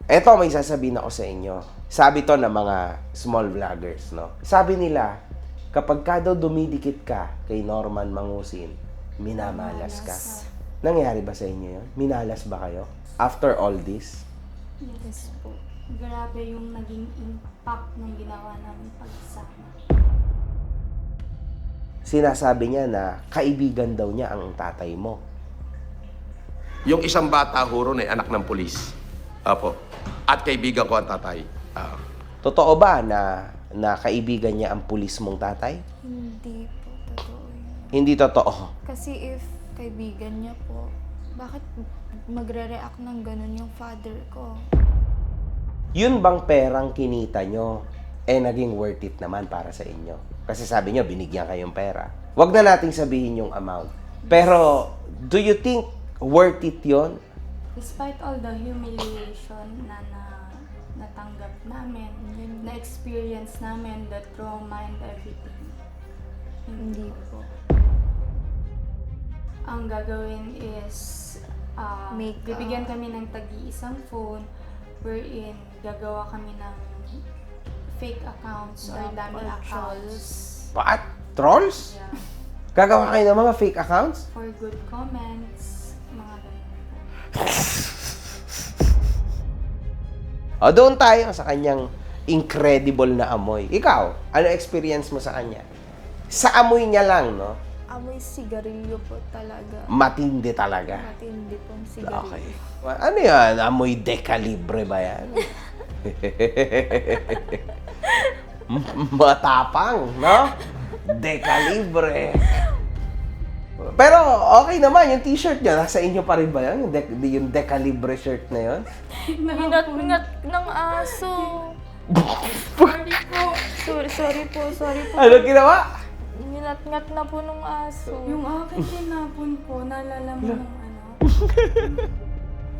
Eto, may sasabihin ako sa inyo. Sabi to ng mga small vloggers, no? Sabi nila, kapag ka daw dumidikit ka kay Norman Mangusin, minamalas ka. Nangyari ba sa inyo yun? Minalas ba kayo? After all this? Yes po. Grabe yung naging impact ng ginawa namin pagsama. Sinasabi niya na kaibigan daw niya ang tatay mo. Yung isang bata ho ron ay anak ng pulis. Apo. At kaibigan ko ang tatay. Totoo ba na kaibigan niya ang pulis mong tatay? Hindi po totoo yun. Hindi totoo. Kasi if kaibigan niya po, bakit magre-react ng ganun yung father ko? Yun bang perang kinita nyo, naging worth it naman para sa inyo? Kasi sabi nyo, binigyan kayong pera. Huwag na nating sabihin yung amount. Pero, do you think worth it yon? Despite all the humiliation na natanggap namin, na-experience namin, the trauma and everything. Hindi po. Ang gagawin is, Make bibigyan kami ng tagi-isang phone wherein gagawa kami ng fake accounts or dummy Or accounts. Paat? Trolls? Yeah. Gagawa kayo ng mga fake accounts? For good comments, mga ganun po. O, doon tayo sa kanyang incredible na amoy. Ikaw, ano experience mo sa kanya? Sa amoy niya lang, no? Amoy sigarilyo po talaga. Matindi talaga. Matindi pong sigarilyo. Okay. Ano yan? Amoy dekalibre ba yan? Matapang, no? Dekalibre. Pero okay naman, yung t-shirt niya, nasa inyo pa rin ba yan? Yung dekalibre shirt na yun? Mingat ng aso. Sorry po. Ano ginawa? Minat-ngat na po ng aso. Yung akin tinapon ko, naalala mo ng ano?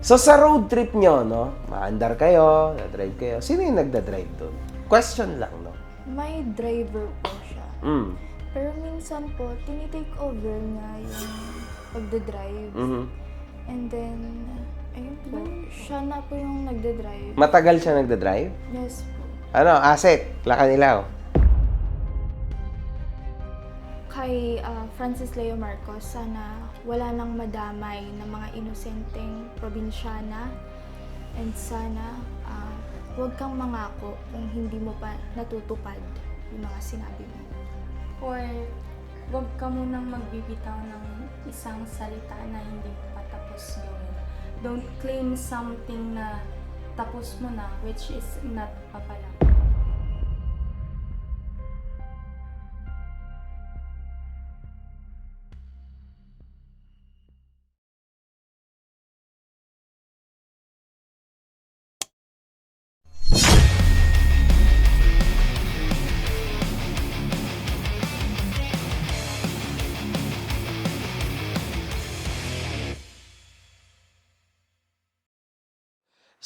So sa road trip nyo, no? Maandar kayo, na-drive kayo. Sino yung nagda-drive doon? Question lang, no? May driver po siya. Mm. Pero minsan po, tinitake over niya yung pagdadrive. Mhm. And then, ayun po, siya na po yung nagdadrive. Matagal siya nagda-drive? Yes po. Ano, asset, Lakanilaw. Kay Francis Leo Marcos, sana wala nang madamay ng mga inosenteng probinsyana. And sana huwag kang mangako kung hindi mo pa natutupad yung mga sinabi mo. Or wag ka munang magbibitaw ng isang salita na hindi mo pa tapos gawin. Don't claim something na tapos mo na, which is not pa pala.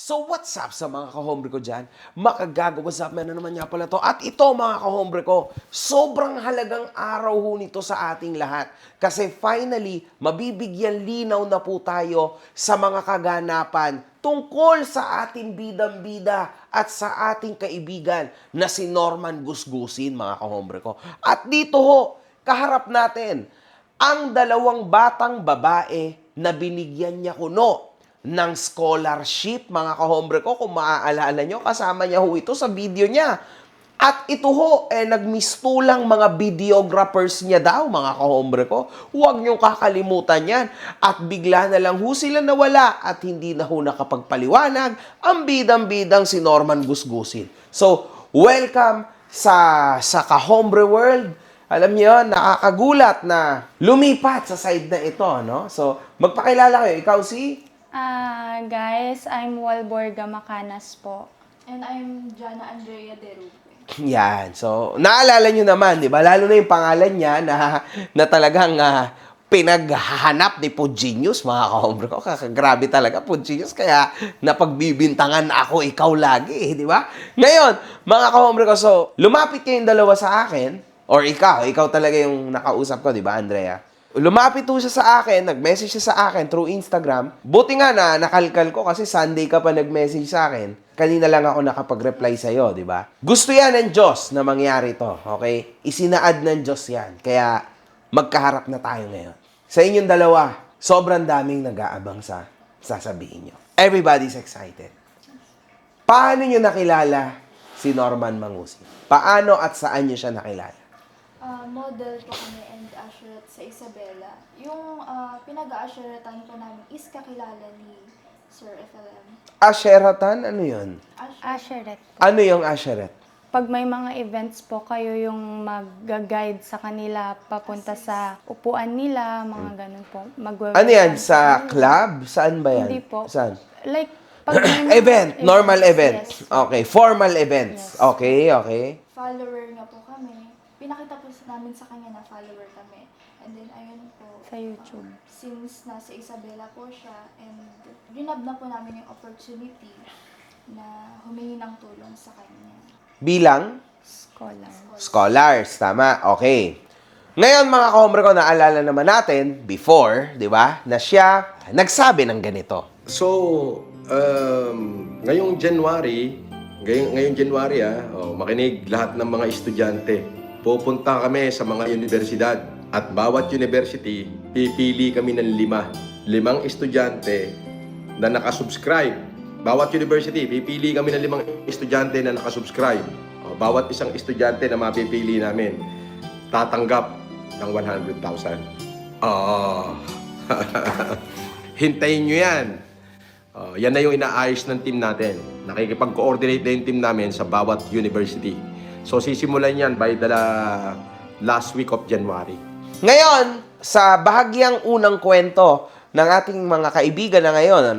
So what's up sa mga kahombre ko dyan? Makagago, what's up? Na naman nga pala to. At ito mga kahombre ko, sobrang halagang araw ho nito sa ating lahat. Kasi finally, mabibigyan linaw na po tayo sa mga kaganapan tungkol sa ating bidang-bida at sa ating kaibigan na si Norman Gusgusin, mga kahombre ko. At dito ho, kaharap natin ang dalawang batang babae na binigyan niya kuno ng scholarship, mga kahombre ko. Kung maaalala nyo, kasama niya ho ito sa video niya. At ito ho, nagmistulang mga videographers niya daw, mga kahombre ko. Huwag niyong kakalimutan yan. At bigla na lang ho sila nawala at hindi na ho nakapagpaliwanag ang bidang-bidang si Norman Gusgusin. So, welcome sa Kahombre World. Alam niyo, nakakagulat na lumipat sa side na ito, no? So, magpakilala kayo. Ikaw si... Guys, I'm Walborga Macanas po. And I'm Jana Andrea Derupe. Yan. So, naalala nyo naman, di ba? Lalo na yung pangalan niya na talagang pinaghahanap ni Pugenius, mga kahombre ko. Grabe talaga, Pugenius. Kaya napagbibintangan ako, ikaw lagi, di ba? Ngayon, mga kahombre ko, so, lumapit kayong dalawa sa akin, or ikaw talaga yung nakausap ko, di ba, Andrea? Lumapit po siya sa akin, nag-message siya sa akin through Instagram. Buti nga na nakalkal ko kasi Sunday ka pa nag-message sa akin. Kanina lang ako nakapag-reply sa'yo, di ba? Gusto yan ng Diyos na mangyari to, okay? Isinaad ng Diyos yan. Kaya magkaharap na tayo ngayon. Sa inyong dalawa, sobrang daming nag-aabang sa sasabihin nyo. Everybody's excited. Paano nyo nakilala si Norman Mangusin? Paano at saan nyo siya nakilala? Model po kami and usherette sa Isabela. Yung pinag-usheretan po namin is kakilala ni Sir FLM. Asheratan? Ano yun? Asheret. Ano yung Asheret? Pag may mga events po, kayo yung mag-guide sa kanila papunta sa upuan nila, mga ganun po. Ano yan? Sa club? Saan ba yan? Hindi po. Saan? Like, pag may mga Event. Normal event. Yes. Okay. Formal events. Yes. Okay, okay. Follower nga po kami. Pinakita po namin sa kanya na follower kami. And then, ayun po. Sa YouTube. Since nasa Isabela po siya, and ginab na po namin yung opportunity na humingi ng tulong sa kanya. Bilang? Scholar. Scholars. Tama. Okay. Ngayon, mga kahombre ko, naalala naman natin, before, di ba, na siya nagsabi ng ganito. So, ngayong January, makinig lahat ng mga estudyante. Pupunta kami sa mga universidad at bawat university, pipili kami ng 5 estudyante na nakasubscribe. Bawat university, pipili kami ng 5 estudyante na nakasubscribe. Bawat isang estudyante na mapipili namin, tatanggap ng 100,000. Hintayin nyo yan. Yan na yung inaayos ng team natin. Nakikipag-coordinate na yung team namin sa bawat university. So, sisimulan yan by the last week of January. Ngayon, sa bahagyang unang kwento ng ating mga kaibigan na ngayon,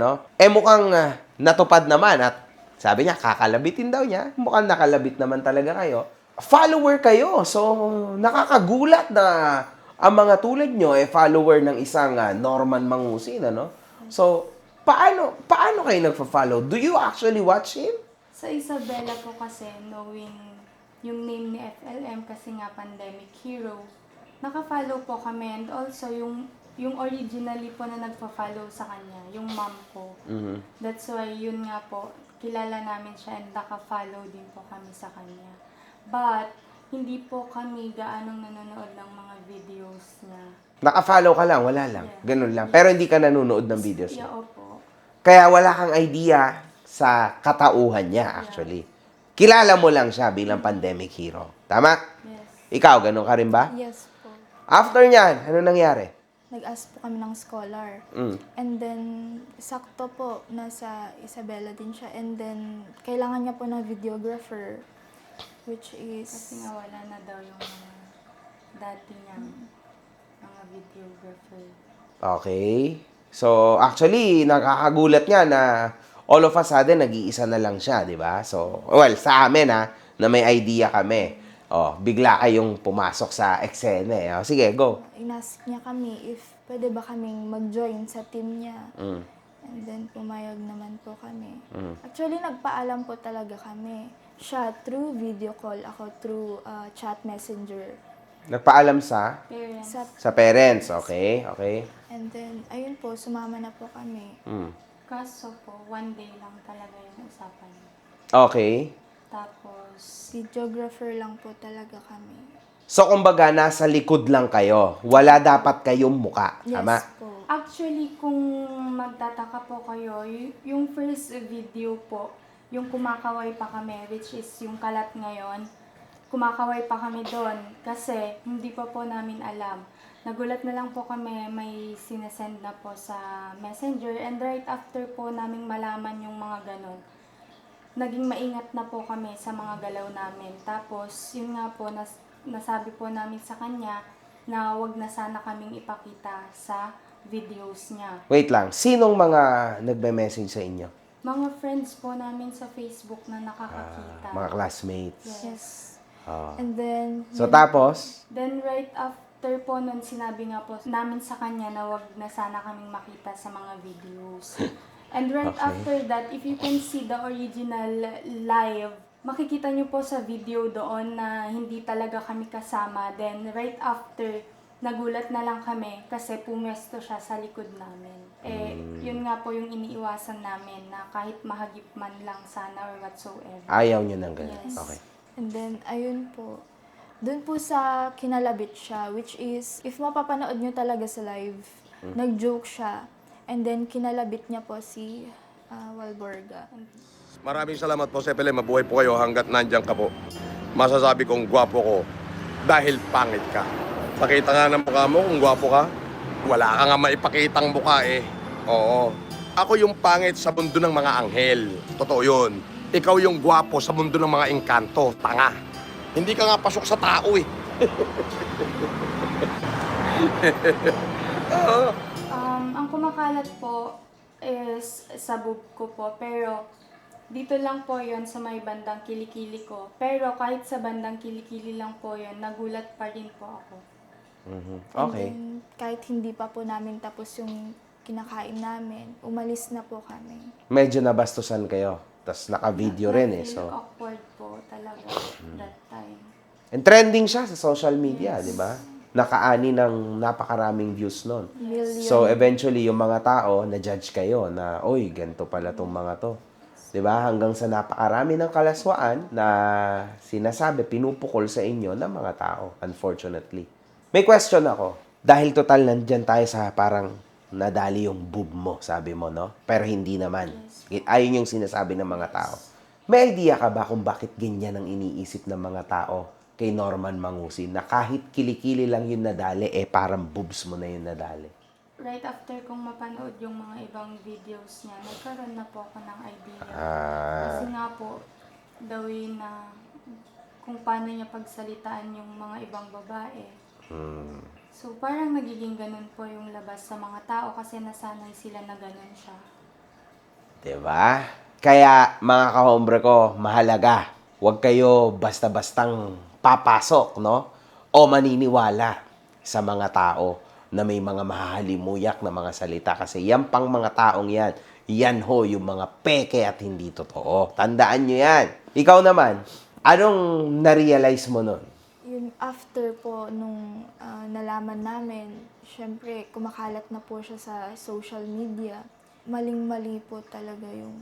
mukhang natupad naman at sabi niya, kakalabitin daw niya. Mukhang nakalabit naman talaga kayo. Follower kayo. So, nakakagulat na ang mga tulad nyo follower ng isang Norman Mangusin, So, paano kayo nagpa-follow? Do you actually watch him? Sa Isabela po kasi, knowing yung name ni FLM kasi nga pandemic hero, naka-follow po kami, and also yung originally po na nagpa-follow sa kanya, yung mom ko. That's why yun nga po, kilala namin siya and naka-follow din po kami sa kanya. But, hindi po kami gaanong nanonood ng mga videos niya. Naka-follow ka lang, wala lang. Ganun lang. Pero hindi ka nanonood ng videos niya. Yeah, opo. Kaya wala kang idea sa katauhan niya, actually. Kilala mo lang siya bilang pandemic hero. Tama? Yes. Ikaw, ganun ka rin ba? Yes po. After niyan, ano nangyari? Nag-ask po kami ng scholar. Mm. And then, sakto po, nasa Isabela din siya. And then, kailangan niya po ng videographer, which is... Kasi nga wala na daw yung mga dati niyang mga videographer. Okay. So, actually, nakakagulat nga na all of a sudden, nag-iisa na lang siya, di ba? So, well, sa amin na may idea kami. Bigla kayong pumasok sa eksena eh. Sige, go. Inask niya kami if pwede ba kaming mag-join sa team niya. Mm. And then, pumayag naman po kami. Actually, nagpaalam po talaga kami. Siya through video call, ako through chat messenger. Nagpaalam sa Parents. Sa, parents. Okay, okay. and then, ayun po, sumama na po kami. Mm. Kaso po, one day lang talaga yung usapan. Okay. Tapos, Videographer lang po talaga kami. So, kumbaga, nasa likod lang kayo. Wala dapat kayong muka. Yes Tama? po. actually, kung magtataka po kayo, yung first video po, yung kumakaway pa kami, which is yung kalat ngayon, kumakaway pa kami doon kasi hindi pa po namin alam. Nagulat na lang po kami, may sinesend na po sa messenger, and right after po naming malaman yung mga ganon, naging maingat na po kami sa mga galaw namin. Tapos, yun nga po, nasabi po namin sa kanya na wag na sana kaming ipakita sa videos niya. Wait lang. Sinong mga nagme-message sa inyo? Mga friends po namin sa Facebook na nakakakita. Mga classmates. Yes. Ah. And then, So, tapos? Then right after po nun, sinabi nga po namin sa kanya na wag na sana kaming makita sa mga videos. And right Okay. after that, if you can see the original live, makikita nyo po sa video doon na hindi talaga kami kasama. Then right after, nagulat na lang kami kasi pumesto siya sa likod namin. Yun nga po yung iniiwasan namin na kahit mahagip man lang sana or whatsoever. Ayaw nyo ng ganun. Yes. Okay. And then, ayun po. Doon po sa kinalabit siya, which is, if mapapanood nyo talaga sa live, nag-joke siya. And then, kinalabit niya po si Walborga. Maraming salamat po, Sepele. Mabuhay po kayo hanggat nandyan ka po. Masasabi kong gwapo ko dahil pangit ka. Pakita nga ng mukha mo kung gwapo ka. Wala ka nga maipakitang mukha eh. Oo. Ako yung pangit sa mundo ng mga anghel. Totoo yun. Ikaw yung gwapo sa mundo ng mga engkanto. Tanga. Hindi ka nga pasok sa tao eh. Ang kumakalat po is sa boob ko po, pero dito lang po yon sa may bandang kilikili ko. Pero kahit sa bandang kilikili lang po yon, nagulat pa rin po ako. Okay. And then, kahit hindi pa po namin tapos yung kinakain namin, umalis na po kami. Medyo nabastusan kayo. Tapos naka-video rin eh. Na-feel So, awkward po talaga that time. and trending siya sa social media, di ba? Nakaani ng napakaraming views nun. Million. So, eventually, yung mga tao, na-judge kayo na, oy, ganito pala tong mga to. Di ba? Hanggang sa napakarami ng kalaswaan na sinasabi, pinupukol sa inyo ng mga tao, unfortunately. May question ako. Dahil total nandyan tayo sa parang nadali yung boob mo, sabi mo, no? Pero hindi naman. Ayun yung sinasabi ng mga tao. May idea ka ba kung bakit ganyan ang iniisip ng mga tao kay Norman Mangusin na kahit kilikili lang yung nadali, parang boobs mo na yung nadali? Right after kong mapanood yung mga ibang videos niya, nagkaroon na po ako ng idea. Kasi nga po, the way na kung paano niya pagsalitaan yung mga ibang babae. So parang nagiging ganun po yung labas sa mga tao kasi nasanay sila na ganun siya. Diba? Kaya, mga kahombre ko, mahalaga. Huwag kayo basta-bastang papasok, no? O maniniwala sa mga tao na may mga mahahalimuyak na mga salita. Kasi yan pang mga taong yan. Yan ho yung mga peke at hindi totoo. Tandaan nyo yan. Ikaw naman, anong na-realize mo nun? Yun, after po nung nalaman namin, syempre kumakalat na po siya sa social media. Maling-mali po talaga yung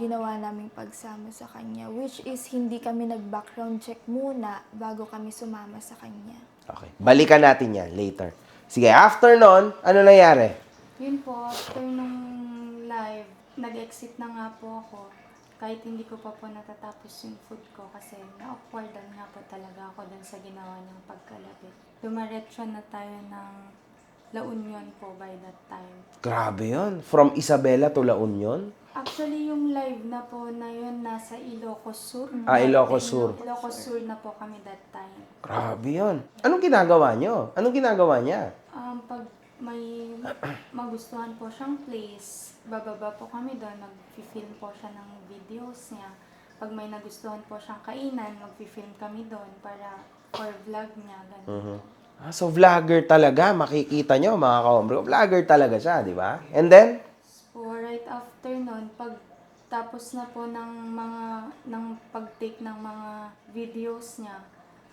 ginawa naming pagsama sa kanya. Which is hindi kami nag-background check muna bago kami sumama sa kanya. Okay. Balikan natin yan later. Sige, after nun, ano nangyari? Yun po, after nung live, nag-exit na nga po ako. Kahit hindi ko pa po natatapos yung food ko kasi na-awkwardan nga po talaga ako dun sa ginawa niyang pagkalapit. Dumaretso na tayo ng La Union po by that time. Grabe yun. From Isabela to La Union? Actually, yung live na po na yun nasa Ilocos Sur. Ilocos Sur. Ilocos Sur na po kami that time. Grabe yun. Anong ginagawa nyo? Anong ginagawa niya? Pag may magustuhan po siyang place, bababa po kami doon, mag-film po siya ng videos niya. Pag may nagustuhan po siyang kainan, mag-film kami doon para for vlog niya. Ganun. So, vlogger talaga. Makikita nyo, mga kahombre ko. Vlogger talaga siya, di ba? And then? So, right after nun, pag tapos na po ng pag-take ng mga videos niya,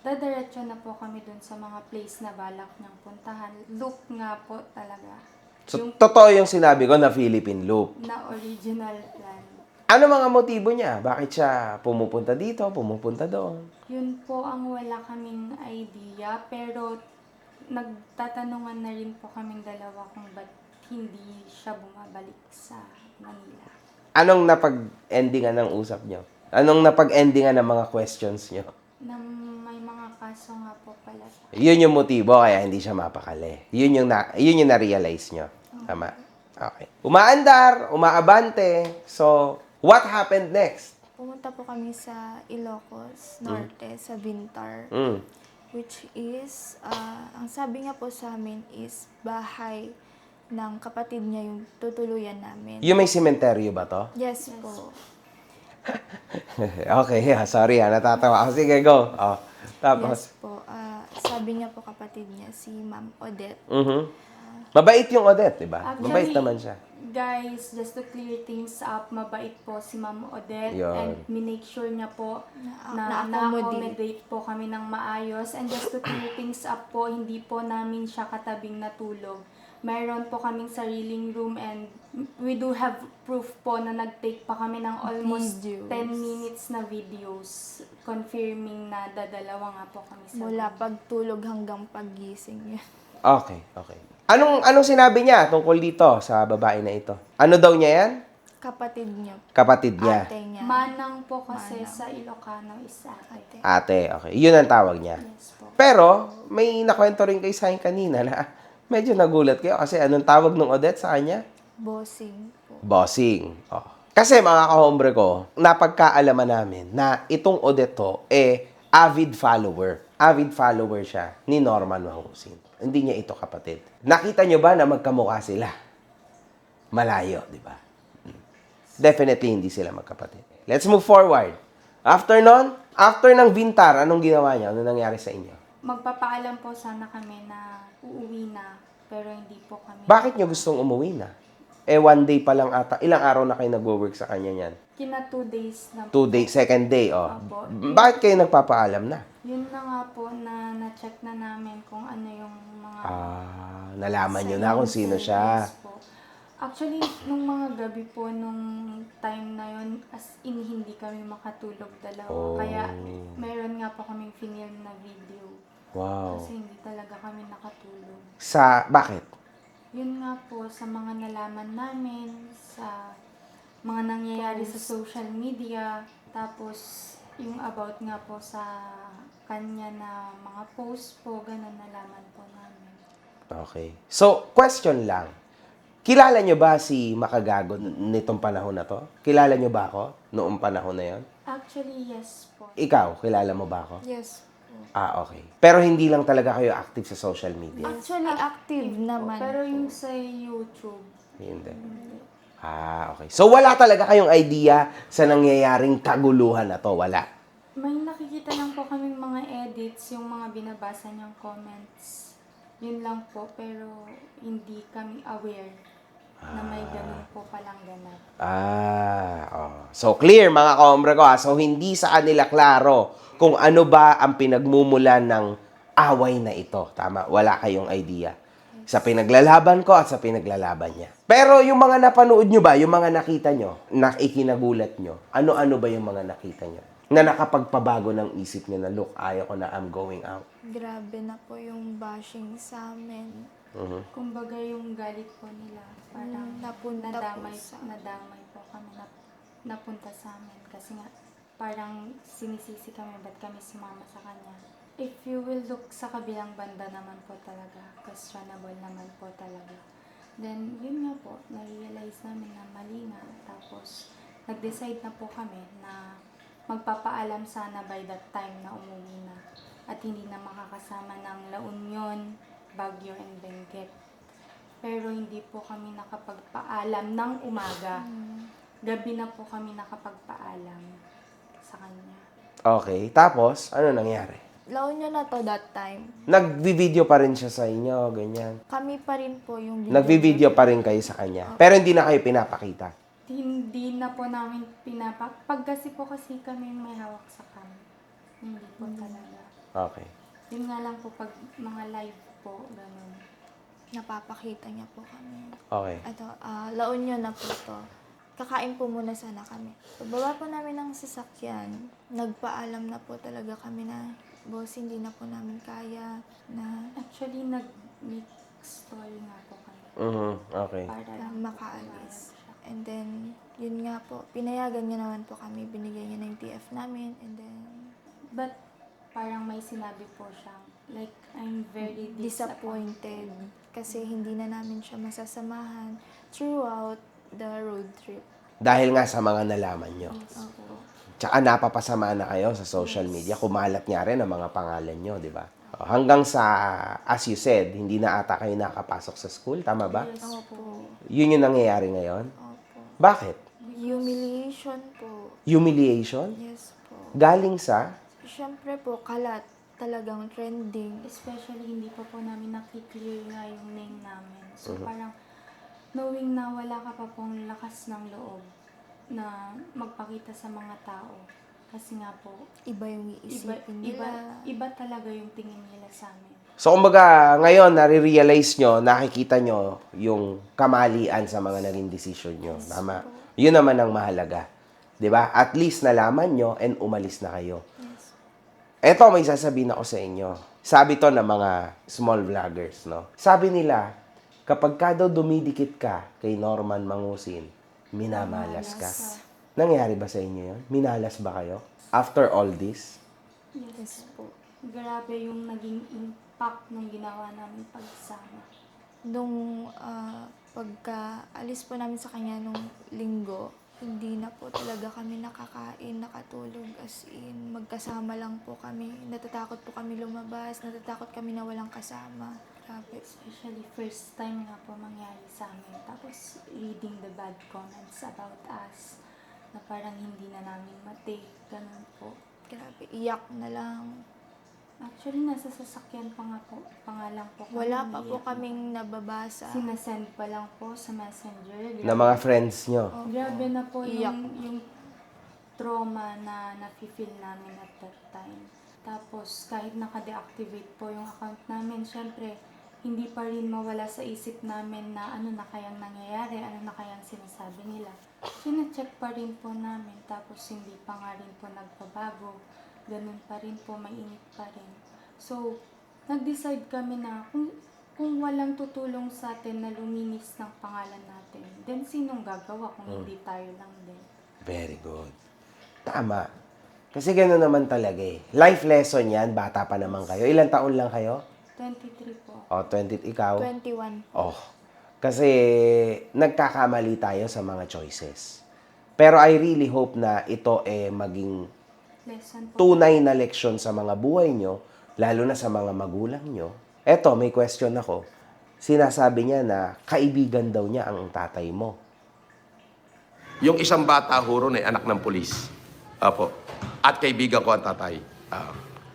dadiretso na po kami dun sa mga place na balak niyang puntahan. Loop nga po talaga. So, totoo yung sinabi ko na Philippine Loop. Na original plan. Ano mga motibo niya? Bakit siya pumupunta dito, pumupunta doon? Yun po ang wala kaming idea, pero nagtatanungan na rin po kaming dalawa kung ba't hindi siya bumabalik sa Manila. Anong napag-endingan ng usap niyo? Anong napag-endingan ng mga questions niyo? Na may mga kaso nga po pala siya. Yun yung motibo kaya hindi siya mapakali. Yun yung na-realize niyo. Tama? Okay. Umaandar, umaabante. So, what happened next? Pumunta po kami sa Ilocos Norte, sa Bintar. Which is, ang sabi nga po sa amin is bahay ng kapatid niya yung tutuluyan namin. Yung may sementeryo ba to? Yes po. Okay, sorry natatawa ako. Sige, go. Oh, tapos? Yes po. Sabi niya po kapatid niya, si Ma'am Odette. Mabait yung Odette, di ba? Actually, Mabait naman siya. Guys, just to clear things up, mabait po si Ma'am Odette. Yun. And minake sure niya po na Na-accommodate. na-accommodate po kami ng maayos. And just to clear things up po, hindi po namin siya katabing natulog. Mayroon po kaming sariling room and we do have proof po na nag-take pa kami ng almost Videos. 10 minutes na videos confirming na dadalawa nga po kami sa Mula room. pagtulog hanggang paggising niya. Okay, okay. Anong sinabi niya tungkol dito sa babae na ito? Ano daw niya yan? Kapatid niya, Kapatid niya. ate niya. Manang po kasi Manang. sa Ilocano is ate. Ate, okay. Yun ang tawag niya. Yes po. Pero, may nakwento rin kayo sa akin kanina na medyo nagulat kayo kasi anong tawag ng Odette sa kanya? Bossing po. Bossing. Oh. Kasi mga kahombre ko, napagkaalaman namin na itong Odette to, avid follower. Avid follower siya ni Norman Mahusin. Hindi niya ito kapatid. Nakita niyo ba na magkamukha sila? Malayo, di ba? Definitely hindi sila magkapatid. Let's move forward. After ng Vintar, anong ginawa niya? Ano nangyari sa inyo? Magpapaalam po sana kami na uuwi na, pero hindi po kami. Bakit niyo gustong umuwi na? 1 day pa lang ata. Ilang araw na kayo nagwo-work sa kanya niyan? Kina 2 days na 2 days, second day, oh. Opo. Bakit kayo nagpapaalam na? Yun na nga po na na-check na namin kung ano yung mga... Nalaman niyo na kung sino siya. Yes po. Actually, nung mga gabi po, nung time na yun, as in, hindi kami makatulog dalawa. Oh. Kaya, meron nga po kaming film na video. Wow. Kasi hindi talaga kami nakatulog. Bakit? Yun nga po, sa mga nalaman namin, sa mga nangyayari sa social media, tapos yung about nga po sa kanya na mga post po, ganun nalaman po namin. Okay. So, question lang. Kilala niyo ba si Makagago nitong panahon na to? Kilala niyo ba ako noong panahon na yon? Actually, yes po. Ikaw, kilala mo ba ako? Yes po. Okay. Pero hindi lang talaga kayo active sa social media? Actually, active naman Pero po. yung sa YouTube, Hindi. Okay. So, wala talaga kayong idea sa nangyayaring kaguluhan na to? Wala. may nakikita lang po kaming mga edits, yung mga binabasa niyang comments. Yun lang po, pero hindi kami aware na may ganun po palang ganap. So, clear mga kaombre ko ha. So, hindi sa kanila klaro kung ano ba ang pinagmumulan ng away na ito. Tama? Wala kayong idea. Sa pinaglalaban ko at sa pinaglalaban niya. Pero yung mga napanood nyo ba, yung mga nakita nyo, na ikinagulat nyo, ano-ano ba yung mga nakita nyo? Na nakapagpabago ng isip nyo na, look, ayaw ko na, I'm going out. Grabe na po yung bashing sa amin. Kumbaga yung galit po nila, parang Napunta nadamay, po sa- nadamay po kami, napunta sa amin. Kasi nga, parang sinisisi kami, ba't kami sumama sa kanya. If you will look sa kabilang banda naman po talaga, questionable naman po talaga. Then, yun nga po, na-realize namin na mali nga. Tapos, nag-decide na po kami na magpapaalam sana by that time na umuwi na. At hindi na makakasama ng La Union, Baguio, and Benguet. Pero hindi po kami nakapagpaalam ng umaga. Gabi na po kami nakapagpaalam sa kanya. Okay. Tapos, ano nangyari? La Union na to that time. Nagvi-video pa rin siya sa inyo, ganyan. Kami pa rin po yung Nagvi-video pa rin kayo sa kanya. Pero hindi na kayo pinapakita. Hindi na po namin pag kasi po kasi kami may hawak sa cam. Hindi po talaga. Okay. Yun nga lang po pag mga live po, ganun. Napapakita niya po kami. Okay. Ito, La Union na po to. Kakain po muna sana kami. Pagbaba po namin ng sasakyan, nagpaalam na po talaga kami na, boss, hindi na po namin kaya na Actually, nag-make story nga po kami. Okay. Para lang makaalis. And then, yun nga po, pinayagan niya naman po kami, binigay niya ng TF namin, and then, But, parang may sinabi po siyang, like, I'm very disappointed kasi hindi na namin siya masasamahan throughout the road trip. Dahil nga sa mga nalaman nyo. Yes po. Tsaka napapasama na kayo sa social media. Kumalat nga rin ang mga pangalan nyo, di ba? Hanggang sa, as you said, hindi na ata kayo nakapasok sa school. Tama ba? Yes Opo. po. Yun yung nangyayari ngayon? Opo. Bakit? Humiliation po. Humiliation? Yes po. Galing sa? Siyempre po, kalat. Talagang trending. Especially, hindi pa po namin nakiklear nga yung name namin. So, parang, knowing na wala ka pa pong lakas ng loob na magpakita sa mga tao. Kasi nga po, Iba yung iisipin nila. iba talaga yung tingin nila sa amin. So, kumbaga, ngayon, nare-realize nyo, nakikita nyo yung kamalian sa mga naging decision nyo. Tama? Yun naman ang mahalaga. 'Di ba? At least nalaman nyo and umalis na kayo. Yes. Eto, may sasabihin ako sa inyo. Sabi to ng mga small vloggers, no? Sabi nila, kapag ka daw dumidikit ka kay Norman Mangusin, minamalas ka. Nangyari ba sa inyo yun? Minalas ba kayo? After all this? Yes po. Grabe yung naging impact ng ginawa namin pagsama. Nung pagka alis po namin sa kanya nung linggo, hindi na po talaga kami nakakain, nakatulog, as in, magkasama lang po kami. Natatakot po kami lumabas, natatakot kami na walang kasama. Grabe. Especially first time nga po mangyari sa amin. Tapos reading the bad comments about us na parang hindi na namin matake. Ganun po. Grabe, iyak na lang. Actually, nasa sasakyan pa nga po. Pangalan po. kami, Wala pa po umiiyak. kaming nababasa. Sinasend pa lang po sa messenger. Na mga friends nyo? Opo. Grabe na po Iyak. yung trauma na nafe-feel namin at that time. Tapos, kahit naka-deactivate po yung account namin, syempre, hindi pa rin mawala sa isip namin na ano na kayang nangyayari, ano na kayang sinasabi nila. Sina-check pa rin po namin, tapos hindi pa nga rin po nagbabago. Ganun pa rin po, mainit pa rin. So, nag-decide kami na kung walang tutulong sa atin na luminis ng pangalan natin, then sinong gagawa kung hindi tayo lang din? Very good. Tama. Kasi gano'n naman talaga eh. Life lesson yan, bata pa naman kayo. Ilang taon lang kayo? 23 po. O, 20, ikaw? 21. Oh, kasi nagkakamali tayo sa mga choices. Pero I really hope na ito maging Lesson po. tunay na leksyon sa mga buhay nyo, lalo na sa mga magulang nyo. Eto, may question ako. Sinasabi niya na kaibigan daw niya ang tatay mo. Yung isang bata ho ron anak ng pulis. Apo. At kaibigan ko ang tatay.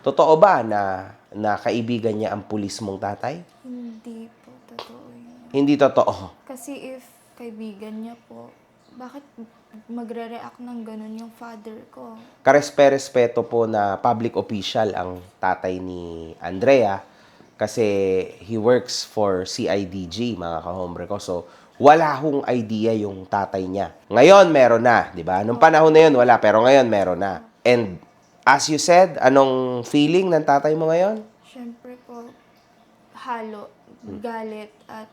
Totoo ba na kaibigan niya ang pulis mong tatay? Hindi po totoo yun. Hindi totoo. Kasi if kaibigan niya po, bakit magre-react ng ganun yung father ko? Karespe-respeto po na public official ang tatay ni Andrea kasi he works for CIDG, mga kahombre ko. So, wala hong idea yung tatay niya. Ngayon, meron na, di ba? Nung panahon na yun, wala. Pero ngayon, meron na. And, as you said, anong feeling ng tatay mo ngayon? Siyempre po, halo, galit at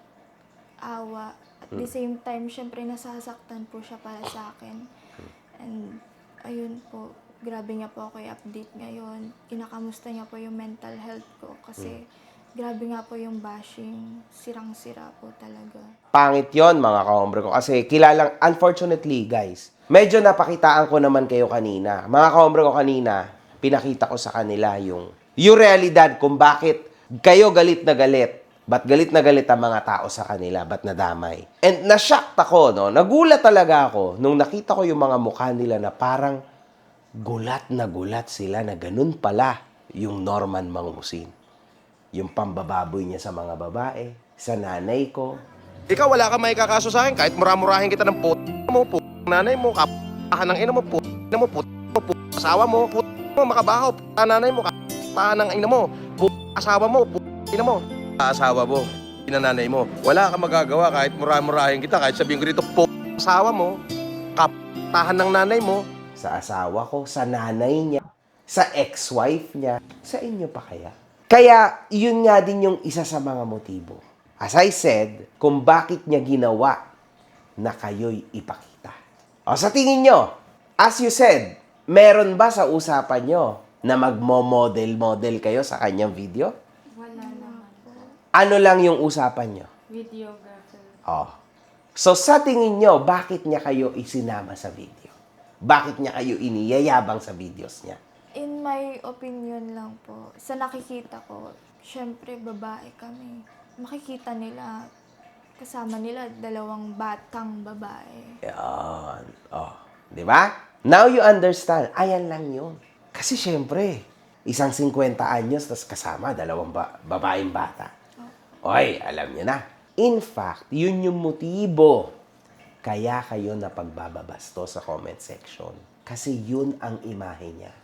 awa. At the same time, siyempre nasasaktan po siya para sa akin. And ayun po, grabe niya po ako i-update ngayon. Kinakamusta niya po yung mental health ko kasi grabe nga po yung bashing. Sirang-sira po talaga. Pangit yon mga kahombre ko. Kasi kilalang, unfortunately, guys, medyo napakitaan ko naman kayo kanina. Mga kahombre ko kanina, pinakita ko sa kanila yung realidad kung bakit kayo galit na galit. Ba't galit na galit ang mga tao sa kanila? Ba't nadamay? And na-shocked ako, no? Nagulat talaga ako nung nakita ko yung mga mukha nila na parang gulat na gulat sila na ganun pala yung Norman Mangusin. Yung pambababoy niya sa mga babae, sa nanay ko. Ikaw wala kang may kakaso sa akin kahit mura-murahin kita ng mo, nanay mo, kapahan ng ina mo, asawa mo, makabaho, nanay mo, kapahan ng ina mo, asawa mo, ina mo, asawa mo, nanay mo. Wala kang magagawa kahit mura-murahin kita, kahit sabihin ko dito, asawa mo, kapahan ng nanay mo. Sa asawa ko, sa nanay niya, sa ex-wife niya, sa inyo pa kaya? Kaya, yun nga din yung isa sa mga motibo. As I said, kung bakit niya ginawa na kayo'y ipakita. O sa tingin nyo, as you said, meron ba sa usapan nyo na magmo-model-model kayo sa kanyang video? Wala naman po. Ano lang yung usapan nyo? Videographer. Oh. So sa tingin nyo, bakit niya kayo isinama sa video? Bakit niya kayo iniyayabang sa videos niya? In my opinion lang po, sa nakikita ko, syempre babae kami. Makikita nila, kasama nila dalawang batang babae. Yan. Oh. Di ba? Now you understand. Ayan lang yun. Kasi syempre, isang 50 anyos, tas kasama, dalawang babaeng bata. Oy, alam niyo na. In fact, yun yung motibo kaya kayo napagbababasto sa comment section. Kasi yun ang imahe niya.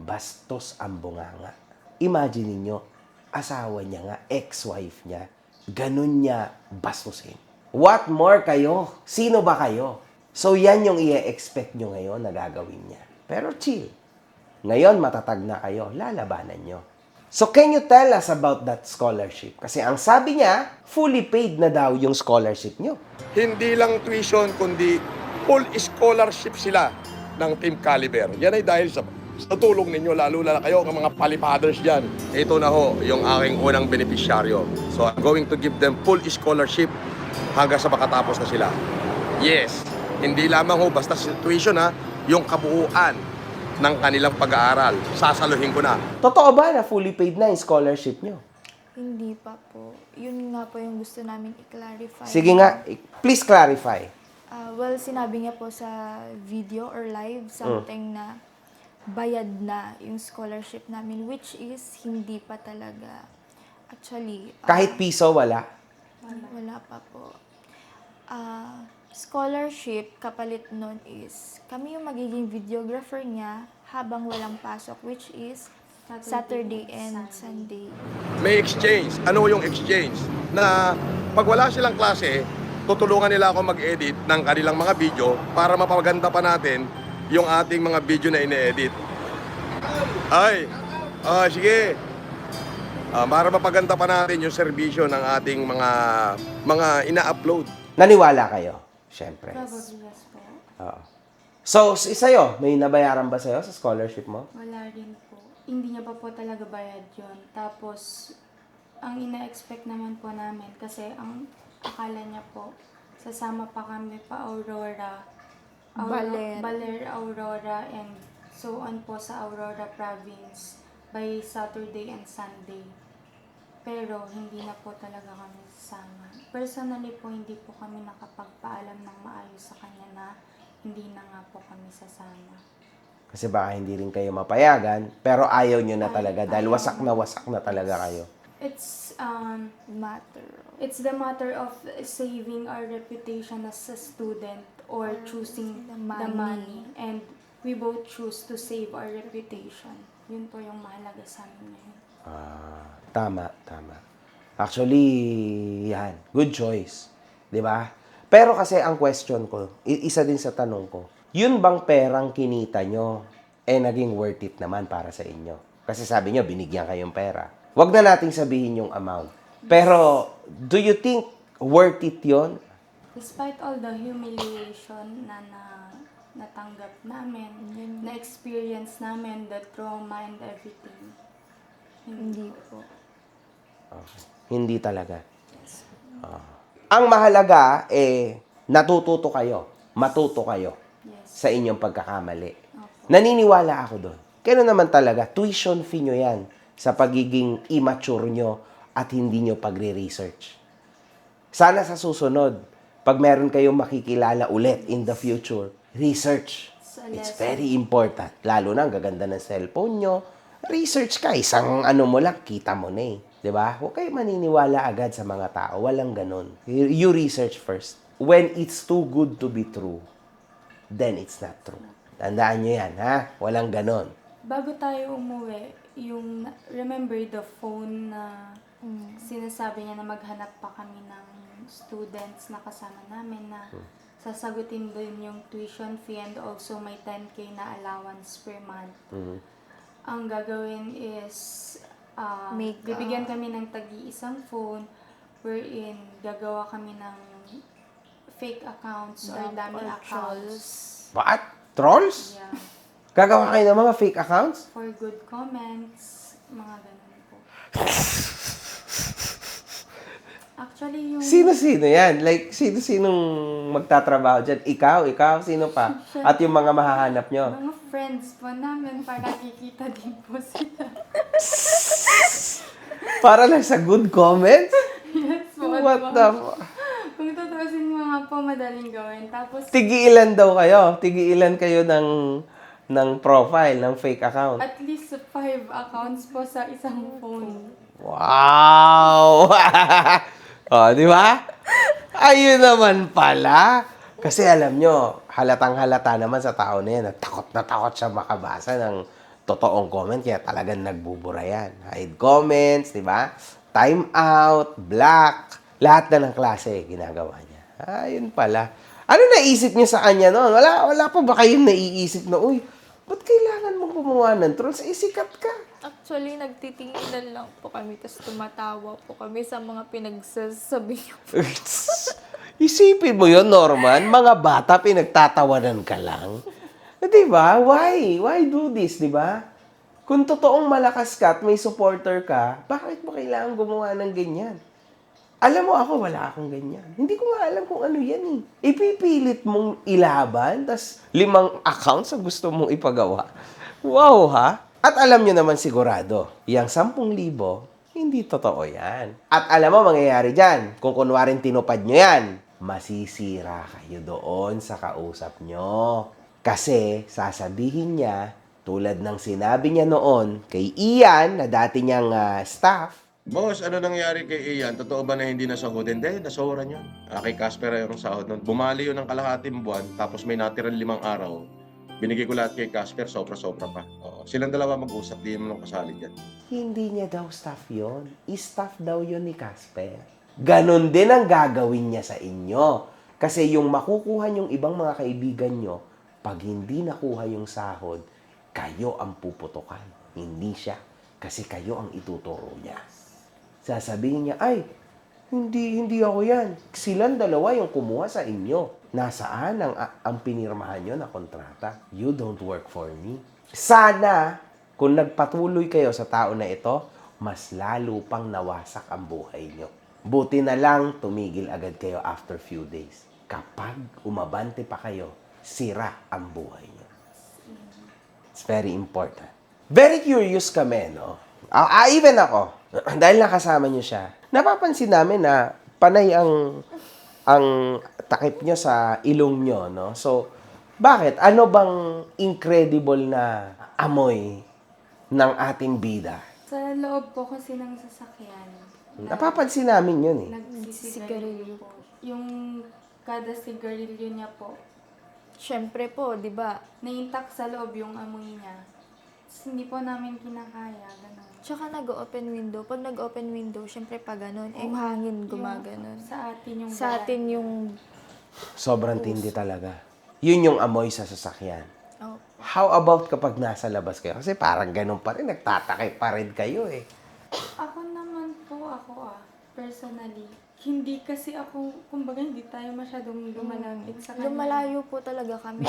Bastos ang bunganga. Imagine niyo, asawa niya nga, ex-wife niya, ganun niya bastusin. What more kayo? Sino ba kayo? So yan yung i-expect nyo ngayon na gagawin niya. Pero chill. Ngayon matatag na kayo, lalabanan nyo. So can you tell us about that scholarship? Kasi ang sabi niya, fully paid na daw yung scholarship nyo. Hindi lang tuition, kundi full scholarship sila ng Team Caliber. Yan ay dahil sa tulong ninyo, lalo na kayo, ang mga palipaders dyan. Ito na ho, yung aking unang beneficiaryo. So I'm going to give them full scholarship hanggang sa makatapos na sila. Yes, hindi lamang ho, basta tuition ha, yung kabuuan ng kanilang pag-aaral. Sasaluhin ko na. Totoo ba na fully paid na yung scholarship nyo? Hindi pa po. Yun nga po yung gusto namin i-clarify. Sige nga, please clarify. Well, sinabi niya po sa video or live something na bayad na yung scholarship namin, which is hindi pa talaga. Actually, Kahit piso, wala. wala pa po. Scholarship, kapalit nun is, kami yung magiging videographer niya habang walang pasok, which is Saturday and Sunday. May exchange. Ano yung exchange? Na pag wala silang klase, tutulungan nila ako mag-edit ng kanilang mga video para mapaganda pa natin yung ating mga video na ine-edit. Sige. Para mapaganda pa natin yung serbisyo ng ating mga ina-upload. Naniwala kayo? Siyempre. Probably yes po. Oo. So, sa'yo, may nabayaran ba sa'yo sa scholarship mo? Wala rin po. Hindi niya pa po talaga bayad yon. Tapos, ang ina-expect naman po namin, kasi ang akala niya po, sasama pa kami pa Aurora, Baler, Aurora, and so on po sa Aurora Province by Saturday and Sunday. Pero hindi na po talaga kami sasama. Personally po, hindi po kami nakapagpaalam ng maayos sa kanya na hindi na nga po kami sasama. Kasi baka hindi rin kayo mapayagan, pero ayaw nyo na talaga dahil ayaw. wasak na talaga kayo. It's Matter. it's the matter of saving our reputation as a student or choosing the the money. money. And we both choose to save our reputation. Yun po yung mahalaga sa amin ngayon. Tama. Actually, yan. Good choice. 'Di ba? Pero kasi ang question ko, isa din sa tanong ko, yun bang perang kinita nyo, naging worth it naman para sa inyo? Kasi sabi nyo, binigyan kayong pera. Huwag na nating sabihin yung amount. Pero, do you think worth it yon? Despite all the humiliation na natanggap namin, na-experience namin, the trauma and everything. Hindi po. Okay. Hindi talaga. Ang mahalaga, natututo kayo, matuto kayo Yes. sa inyong pagkakamali. Opo. Naniniwala ako doon. Kaya naman talaga, tuition fee nyo yan sa pagiging immature nyo at hindi nyo pagre-research. Sana sa susunod, pag meron kayong makikilala ulit in the future, research. It's very important. Lalo na, ang gaganda ng cellphone nyo. Research ka. Isang ano mo lang, kita mo na eh. 'Di ba? Huwag kayo maniniwala agad sa mga tao. Walang ganun. You research first. When it's too good to be true, then it's not true. Tandaan nyo yan, ha? Walang ganun. Bago tayo umuwi, yung remember the phone na sinasabi niya na maghanap pa kami ng students na kasama namin na sasagutin din yung tuition fee and also may 10K na allowance per month. Ang gagawin is bibigyan kami ng tagi-isang phone wherein gagawa kami ng fake accounts or dummy accounts. What? Trolls? Yeah. Gagawa kayo ng mga fake accounts? For good comments, mga ganun po. Actually, yung... Sino-sino yan? Like, sino-sinong magtatrabaho dyan? Ikaw, sino pa? At yung mga mahahanap nyo? Mga friends po namin para kikita din po sila. Para lang sa good comments? Yes po. What the fuck? Kung tutusin mo nga po, madaling gawin. Tapos, Tigi-ilan daw kayo? Tigi-ilan kayo ng profile, ng fake account? at least 5 accounts po sa isang phone. Wow! Oh, di ba? Ayun naman pala. Kasi alam nyo, halatang halata naman sa tao na yan. Na takot siya makabasa ng totoong comment. Kaya talagang nagbubura yan. Hide comments, di ba? Time out, black. Lahat na ng klase ginagawa niya. Ayun pala. Ano naisip niyo sa kanya noon? Wala pa ba kayong naiisip na, uy, ba't kailangan mong gumawa ng trolls? Sikat ka. Actually, nagtitinginan lang po kami, tapos tumatawa po kami sa mga pinagsasabi niyo. Isipin mo yun, Norman. Mga bata, pinagtatawanan ka lang. Di ba? Why? Why do this, di ba? Kung totoong malakas ka at may supporter ka, bakit mo kailangan gumawa ng ganyan? Alam mo ako, wala akong ganyan. Hindi ko nga alam kung ano yan eh. Ipipilit mong ilaban, tas 5 accounts ang gusto mong ipagawa. Wow ha? At alam nyo naman sigurado, yung 10,000, hindi totoo yan. At alam mo mangyayari dyan, kung kunwaring tinupad nyo yan, masisira kayo doon sa kausap nyo. Kasi sasabihin niya, tulad ng sinabi niya noon kay Ian, na dati niyang staff, Boss, ano nangyari kay Ian? Totoo ba na hindi nasahod? Hindi, nasahuran yun. Kay Casper yung sahod nun. Bumali yun ng kalahating buwan, tapos may natirang 5 araw. Binigay ko lahat kay Casper, sobra-sobra pa. Oo. Silang dalawa mag-usap, di mo nang kasali dyan. hindi niya daw staff yon. I-staff daw yon ni Casper. Ganon din ang gagawin niya sa inyo. Kasi yung makukuha niyong ibang mga kaibigan nyo, pag hindi nakuha yung sahod, kayo ang puputukan. Hindi siya. Kasi kayo ang ituturo niya. Sasabihin niya, ay, hindi ako yan. Silang dalawa yung kumuha sa inyo. Nasaan ang pinirmahan nyo na kontrata? You don't work for me. Sana, kung nagpatuloy kayo sa tao na ito, mas lalo pang nawasak ang buhay nyo. Buti na lang, tumigil agad kayo after few days. Kapag umabante pa kayo, sira ang buhay nyo. It's very important. Very curious kami, no? Even ako, dahil nakasama nyo siya, napapansin namin na panay ang takip nyo sa ilong nyo, no? So, bakit? Ano bang incredible na amoy ng ating bida? Sa loob po kasi ng sasakyan, Napapansin namin yun eh. nagsisigarilyo po. Yung kada sigarilyo niya po, Siyempre po, di ba? na-intact sa loob yung amoy niya. Tapos hindi po namin kinakaya, gano'n. Tsaka nag-open window. Pag nag-open window, siyempre pag ganun, yung hangin gumaganon. Sa atin yung Sa atin yung... Sobrang tindi talaga. Yun yung amoy sa sasakyan. Oh, How about kapag nasa labas kayo? Kasi parang ganun pa rin, nagtatakay pa rin kayo eh. Ako naman po, personally, hindi kasi ako, kumbaga hindi tayo masyadong lumalapit sa kanya. lumalayo po talaga kami.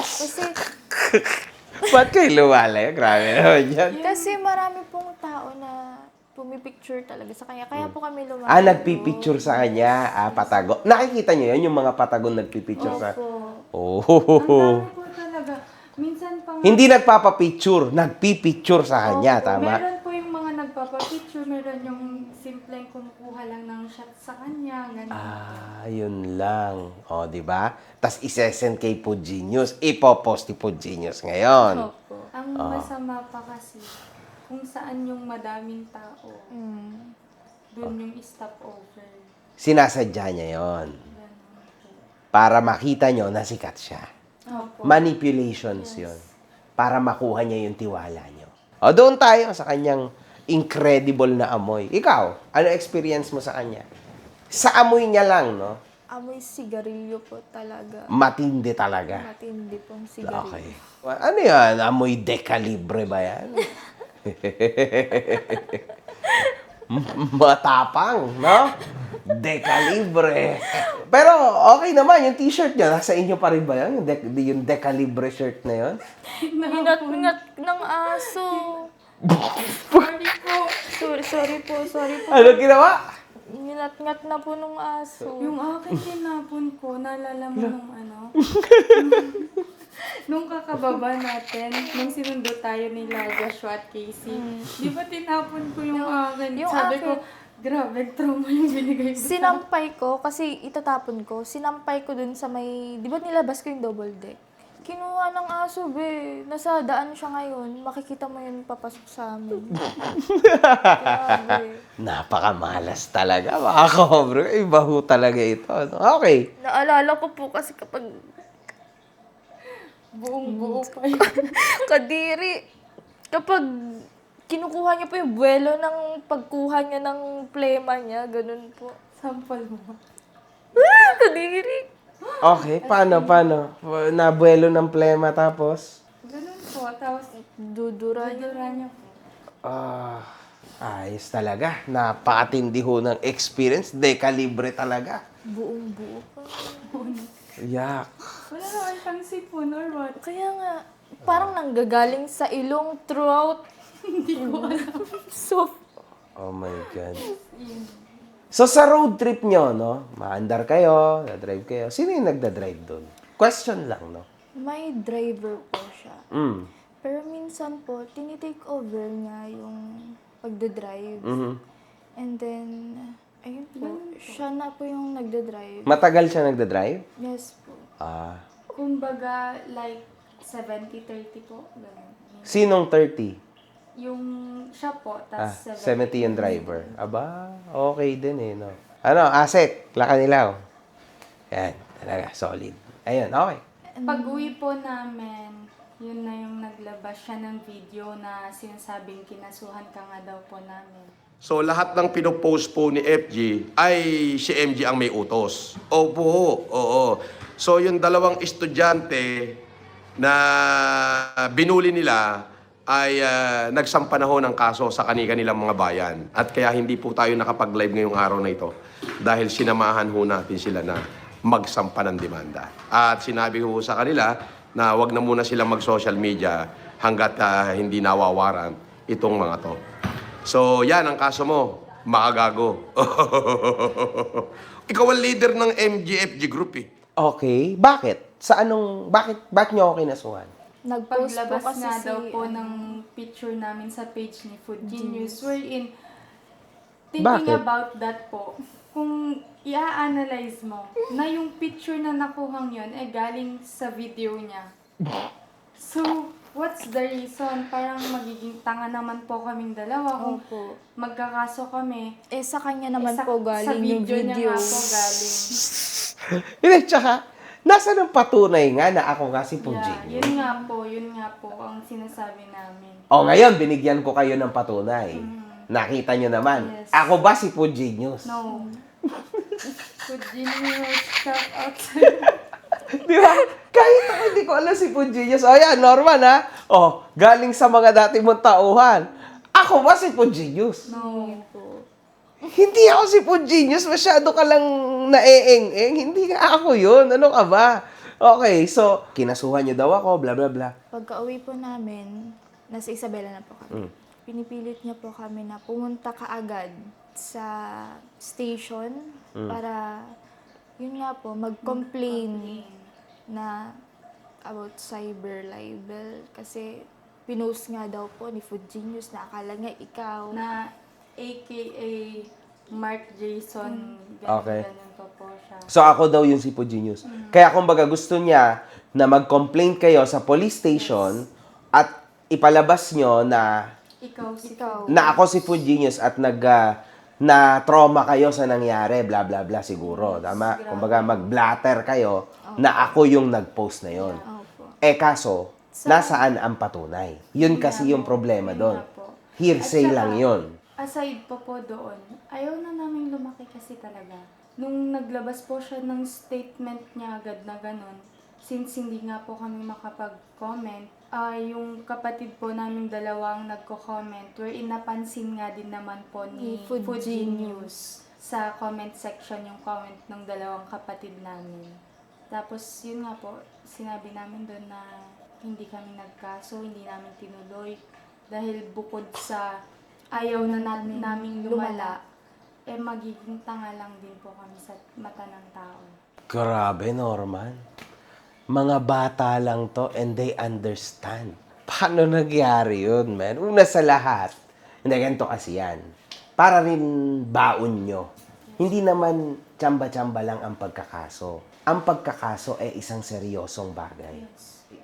Ba't kayo lumalayo? Grabe naman yan. Kasi marami pong tao na pumipicture talaga sa kanya. Kaya po kami lumalayo. Nagpipicture sa kanya, patago. Nakikita niyo yun, yung mga patagon nagpipicture sa... Opo. Oh. Ang dami po talaga. Minsan pa nga, Hindi nagpapapicture, nagpipicture sa kanya, Opo, tama? meron po yung mga nagpapapicture, meron yung simpleng kumukuha lang ng shot sa kanya, gano'n. Yun lang. O, di ba? Tapos isesend kay Food Genius. Ipopost ni Food Genius ngayon. Opo. Ang masama pa kasi, kung saan yung madaming tao, dun yung stopover. Sinasadya niya yon Gano'n po. para makita nyo na sikat siya. Opo. Manipulations yon para makuha niya yung tiwala nyo. O, doon tayo sa kanyang incredible na amoy. Ikaw, ano experience mo sa kanya? Sa amoy niya lang, no? Amoy sigarilyo po talaga. Matindi talaga. Matindi pong sigarilyo. Okay. Ano yan? Amoy dekalibre ba yan? Matapang, no? Dekalibre. Pero okay naman, yung t-shirt niya, nasa inyo pa rin ba yan? Yung dekalibre shirt na yun? Hinat-ngat ng aso. Sorry po. Sorry po. Ano ginawa? Hinat-ngat na po ng aso. Yung akin tinapon ko, naalala mo nung ano? Nung kakababa natin, nung sinundo tayo nila Joshua at Casey, di ba tinapon ko yung akin? yung Sabi akin- ko, grabe, trauma yung binigay ko. Sinampay ko, kasi itatapon ko, sinampay ko dun sa may, di ba nilabas ko yung double deck? Kinuha ng aso, be. Nasa daan siya ngayon. Makikita mo yun papasok sa amin. Grabe. Napakamalas talaga, mga kahombre ko. Iba ho talaga ito. No? Okay. Naalala ko po kasi kapag Buong-buo pa yun. kadiri, kapag kinukuha niya po yung buwelo ng pagkuha niya ng plema niya, ganun po. Sample mo. Kadiri. Okay, paano? Nabuelo ng plema tapos? Ganun po. Tapos, Dudura niya. dudura niya po. Ayos talaga. Napakatindi ho ng experience. Dekalibre talaga. Buong-buo pa. Yak. Wala naman siyang sipon or what. Kaya nga, parang nanggagaling sa ilong throughout. Hindi ko alam. So, Oh my God. So sa road trip nyo, no? Maandar kayo, na-drive kayo. Sino yung nagda-drive doon? Question lang, no? may driver po siya. Mm. Pero minsan po, tinitake over niya yung pagdadrive. Mhm. And then, ayun po, siya na po yung nagdadrive. Matagal siya nagda-drive? Yes po. Ah. Kumbaga, like, 70-30 po. Ganun. Sinong 30? Yung siya po, Ah, tas 70 yung driver. Aba, okay din eh, no? Ano, Asek, Lakanilaw. Yan, talaga, solid. Ayun, okay. Pag-uwi po namin, yun na yung naglabas siya ng video na sinasabing kinasuhan ka nga daw po namin. So lahat ng pinopost po ni FG ay si MG ang may utos. Opo, oo. So yung dalawang estudyante na binuli nila ay nagsampa na ho ng kaso sa kanilang mga bayan. At kaya hindi po tayo nakapag-live ngayong araw na ito dahil sinamahan ho natin sila na magsampa ng demanda. At sinabi ko sa kanila na wag na muna silang mag-social media hanggat hindi nawawaran itong mga to. So, yan ang kaso mo, makagago. Ikaw ang leader ng MGFG group eh. Okay, bakit? Bakit nyo ako kinasuhan? Nag-post po Paglabas kasi nga si, daw po ng picture namin sa page ni Food Genius, wherein thinking Bakit? about that po, kung i-analyze mo, na yung picture na nakuhang yun, galing sa video niya. So, what's the reason? Parang magiging tanga naman po kaming dalawa. Kung Opo. magkakaso kami, sa kanya naman sa, po sa galing yung video video. niya nga po galing. Hindi, tsaka, nasa ng patunay nga na ako nga si Punjin. Yeah, yun nga po ang sinasabi namin. O ngayon, binigyan ko kayo ng patunay. Nakita nyo naman. Yes. Ako ba si Pujinius? No. Food Genius, shout out sa'yo. Di ba? Kahit ako hindi ko alam si Pujinius. O yan, Norman ha. O, galing sa mga dati mong tauhan. Ako ba si Pujinius? No. Hindi ako si Pujinius. Masyado ka lang naeeng-eng. Hindi nga ako yun. Ano ka ba? Okay, so, kinasuhan nyo daw ako, bla bla bla. Pagka-uwi po namin, nasa Isabela na po kami. Pinipilit niya po kami na pumunta kaagad sa station para, yun nga po, mag-complain na about cyber libel. Kasi pinost nga daw po ni Food Genius na akala niya ikaw. Na AKA Mark Jason. Okay. Ganun pa po siya. So, ako daw yung si Pujinius. Kaya kumbaga gusto niya na mag-complain kayo sa police station at ipalabas nyo na Ikaw. ako si Pujinius at na trauma kayo sa nangyari, bla bla bla siguro. Tama? Kumbaga mag-blatter kayo na ako yung nag-post na yon. Opo. Kaso, nasaan ang patunay? Yun kasi yung problema doon. Hearsay lang yun. Aside pa po doon, ayaw na namin lumaki kasi talaga. Nung naglabas po siya ng statement niya agad na ganun, since hindi nga po kami makapag-comment, yung kapatid po naming dalawang nagko-comment, wherein napansin nga din naman po ni Ni Food Food Genius. Genius sa comment section yung comment ng dalawang kapatid namin. Tapos yun nga po, sinabi namin doon na hindi kami nagkaso, hindi namin tinuloy. Dahil bukod sa ayaw na naming lumala, magiging tanga lang din po kami sa mata ng tao. Grabe, Norman. Mga bata lang to and they understand. Paano nagyari yun, man? Una sa lahat, hindi, ganito kasi yan. Para rin baon nyo. Hindi naman tsamba-tsamba lang ang pagkakaso. Ang pagkakaso ay isang seryosong bagay.